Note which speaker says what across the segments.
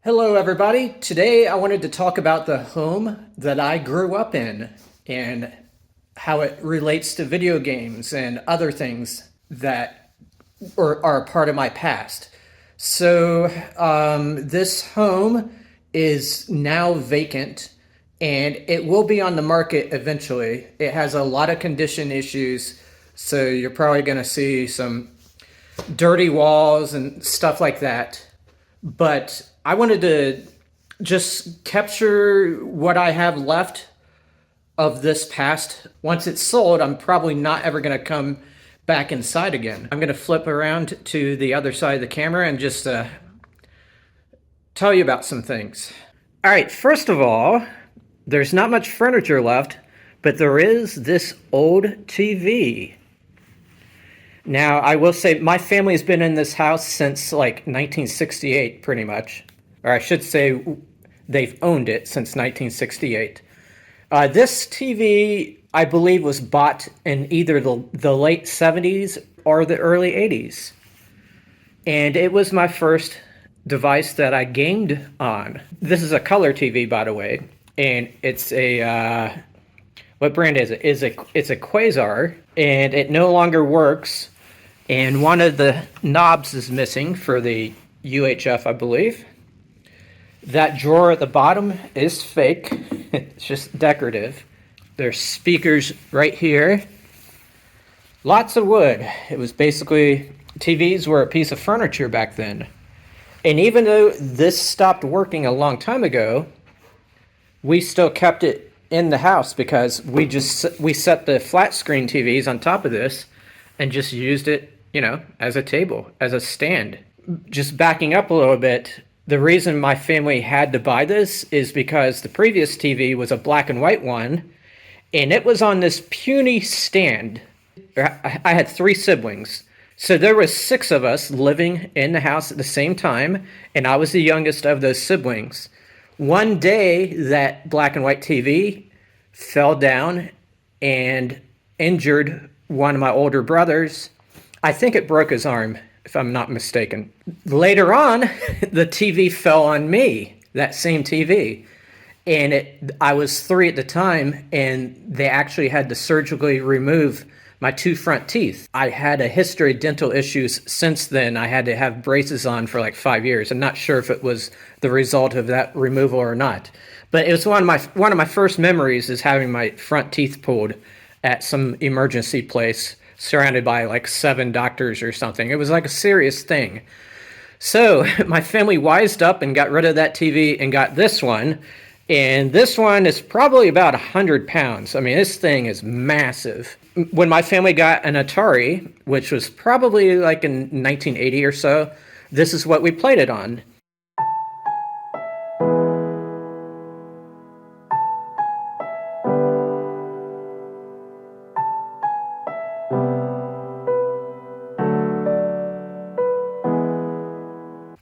Speaker 1: Hello, everybody. Today I wanted to talk about the home that I grew up in and how it relates to video games and other things that are a part of my past. This home is now vacant and it will be on the market eventually. It has a lot of condition issues, so you're probably going to see some dirty walls and stuff like that. But I wanted to just capture what I have left of this past. Once it's sold, I'm probably not ever going to come back inside again. I'm going to flip around to the other side of the camera and just tell you about some things. All right, first of all, there's not much furniture left, but there is this old TV. Now, I will say my family's been in this house since like 1968, pretty much. Or I should say they've owned it since 1968. This TV, I believe, was bought in either the late 70s or the early 80s. And it was my first device that I gamed on. This is a color TV, by the way. And it's a, what brand is it? It's a Quasar, and it no longer works. And one of the knobs is missing for the UHF, I believe. That drawer at the bottom is fake. It's just decorative. There's speakers right here. Lots of wood. It was basically, TVs were a piece of furniture back then. And even though this stopped working a long time ago, we still kept it in the house because we set the flat screen TVs on top of this and just used it, as a table, as a stand. Just backing up a little bit, the reason my family had to buy this is because the previous TV was a black and white one, and it was on this puny stand. I had 3 siblings, so there was 6 of us living in the house at the same time, and I was the youngest of those siblings. One day, that black and white TV fell down and injured one of my older brothers. I think it broke his arm, if I'm not mistaken. Later on, the TV fell on me, that same TV. And I was 3 at the time, and they actually had to surgically remove my 2 front teeth. I had a history of dental issues since then. I had to have braces on for like 5 years. I'm not sure if it was the result of that removal or not. But it was one of my first memories is having my front teeth pulled at some emergency place, surrounded by like 7 doctors or something. It was like a serious thing. So my family wised up and got rid of that TV and got this one. And this one is probably about 100 pounds. I mean, this thing is massive. When my family got an Atari, which was probably like in 1980 or so, this is what we played it on.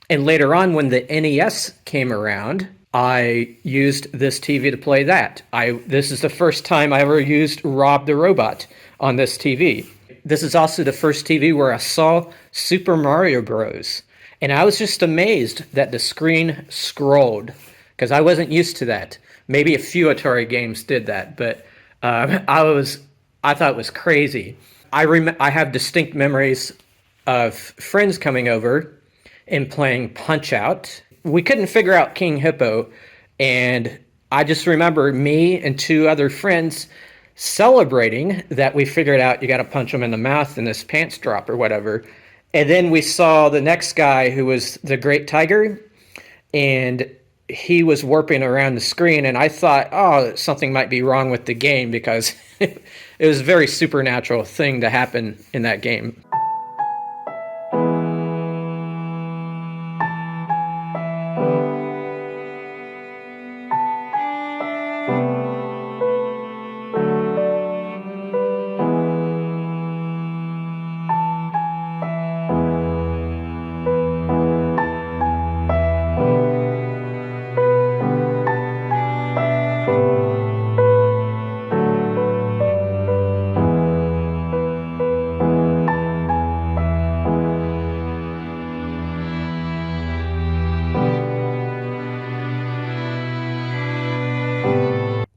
Speaker 1: And later on, when the NES came around, I used this TV to play that. This is the first time I ever used Rob the Robot on this TV. This is also the first TV where I saw Super Mario Bros. And I was just amazed that the screen scrolled, because I wasn't used to that. Maybe a few Atari games did that, but I thought it was crazy. I have distinct memories of friends coming over and playing Punch-Out. We couldn't figure out King Hippo, and I just remember me and 2 other friends celebrating that we figured out you got to punch him in the mouth and his pants drop or whatever. And then we saw the next guy, who was the Great Tiger, and he was warping around the screen, and I thought, oh, something might be wrong with the game, because it was a very supernatural thing to happen in that game.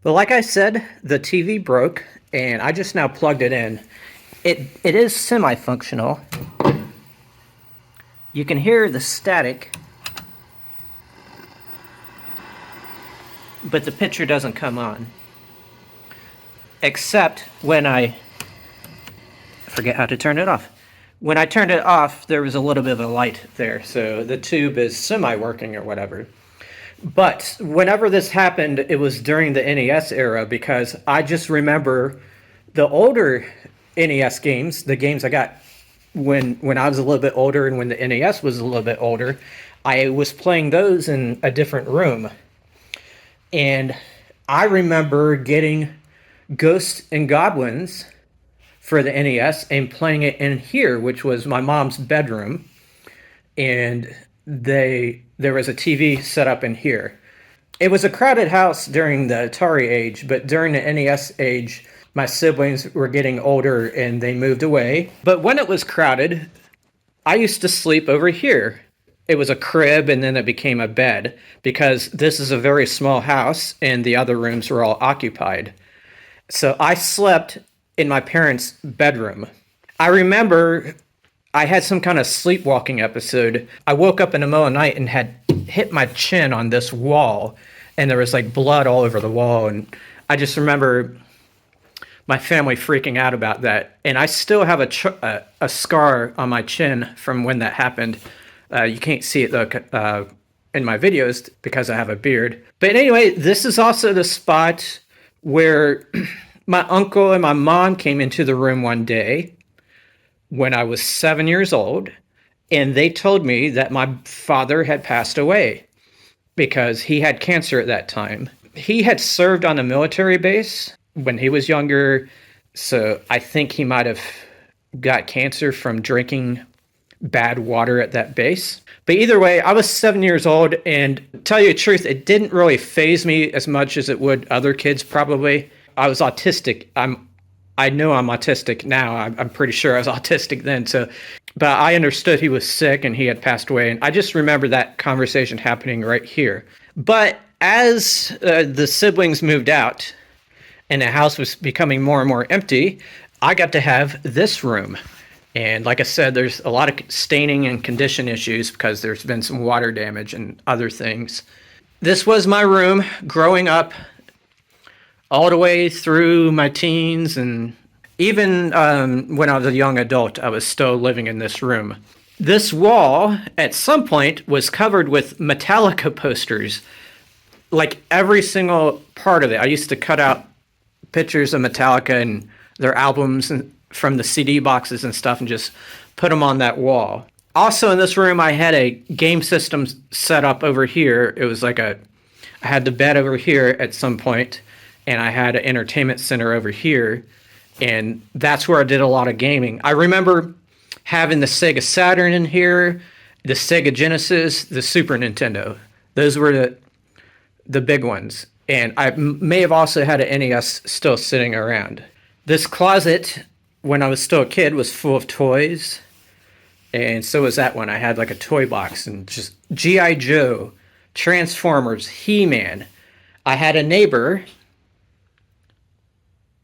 Speaker 1: But like I said, the TV broke, and I just now plugged it in. It is semi-functional. You can hear the static, but the picture doesn't come on. Except when I forget how to turn it off. When I turned it off, there was a little bit of a light there, so the tube is semi-working or whatever. But whenever this happened, it was during the NES era, because I just remember the older NES games, the games I got when I was a little bit older and when the NES was a little bit older, I was playing those in a different room. And I remember getting Ghosts and Goblins for the NES and playing it in here, which was my mom's bedroom. And there was a TV set up in here. It was a crowded house during the Atari age, but during the NES age, my siblings were getting older and they moved away. But when it was crowded, I used to sleep over here. It was a crib and then it became a bed, because this is a very small house and the other rooms were all occupied. So I slept in my parents' bedroom. I remember I had some kind of sleepwalking episode. I woke up in the middle of the night and had hit my chin on this wall, and there was like blood all over the wall. And I just remember my family freaking out about that. And I still have a scar on my chin from when that happened. You can't see it though in my videos because I have a beard. But anyway, this is also the spot where my uncle and my mom came into the room one day when I was 7 years old, and they told me that my father had passed away because he had cancer at that time. He had served on a military base when he was younger, so I think he might have got cancer from drinking bad water at that base. But either way, I was 7 years old, and to tell you the truth, it didn't really faze me as much as it would other kids probably. I was autistic. I know I'm autistic now. I'm pretty sure I was autistic then. But I understood he was sick and he had passed away, and I just remember that conversation happening right here. But as the siblings moved out and the house was becoming more and more empty, I got to have this room. And like I said, there's a lot of staining and condition issues because there's been some water damage and other things. This was my room growing up all the way through my teens, and even when I was a young adult, I was still living in this room. This wall, at some point, was covered with Metallica posters. Like every single part of it. I used to cut out pictures of Metallica and their albums and from the CD boxes and stuff and just put them on that wall. Also in this room, I had a game system set up over here. It was like I had the bed over here at some point, and I had an entertainment center over here, and that's where I did a lot of gaming. I remember having the Sega Saturn in here, the Sega Genesis, the Super Nintendo. Those were the big ones. And I may have also had an NES still sitting around. This closet, when I was still a kid, was full of toys. And so was that one. I had like a toy box and just G.I. Joe, Transformers, He-Man. I had a neighbor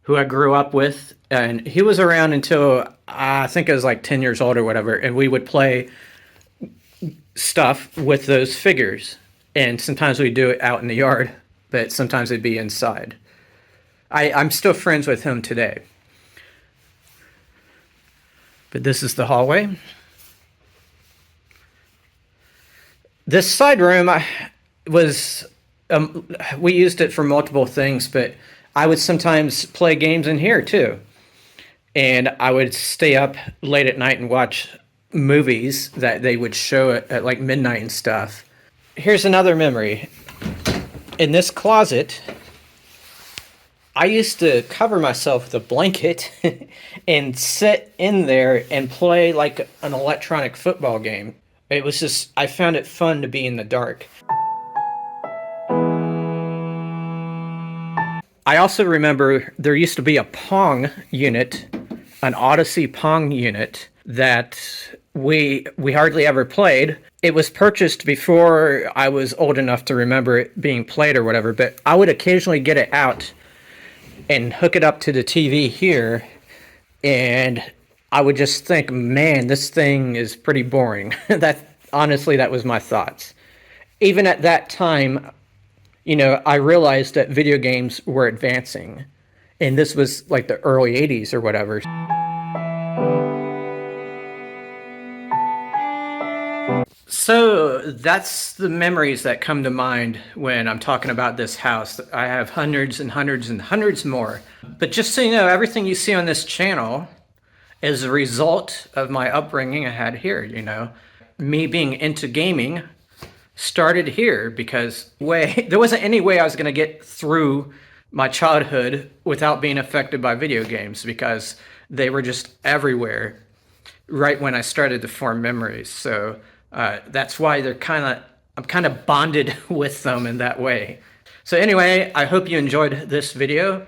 Speaker 1: who I grew up with, and he was around until I think I was like 10 years old or whatever, and we would play stuff with those figures. And sometimes we'd do it out in the yard, but sometimes it'd be inside. I'm still friends with him today. But this is the hallway. This side room was, we used it for multiple things, but I would sometimes play games in here too. And I would stay up late at night and watch movies that they would show at like midnight and stuff. Here's another memory. In this closet, I used to cover myself with a blanket and sit in there and play like an electronic football game. It was just, I found it fun to be in the dark. I also remember there used to be a Pong unit, an Odyssey Pong unit, that we hardly ever played. It was purchased before I was old enough to remember it being played or whatever, but I would occasionally get it out and hook it up to the TV here, and I would just think, man, this thing is pretty boring. That honestly, that was my thoughts. Even at that time, I realized that video games were advancing, and this was like the early 80s or whatever. So that's the memories that come to mind when I'm talking about this house. I have hundreds and hundreds and hundreds more. But just so you know, everything you see on this channel is a result of my upbringing I had here. Me being into gaming started here because there wasn't any way I was going to get through my childhood without being affected by video games, because they were just everywhere right when I started to form memories. So that's why I'm kind of bonded with them in that way. So anyway, I hope you enjoyed this video.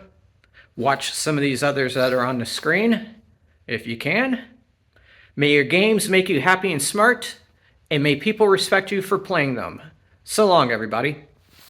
Speaker 1: Watch some of these others that are on the screen if you can. May your games make you happy and smart, and may people respect you for playing them. So long, everybody.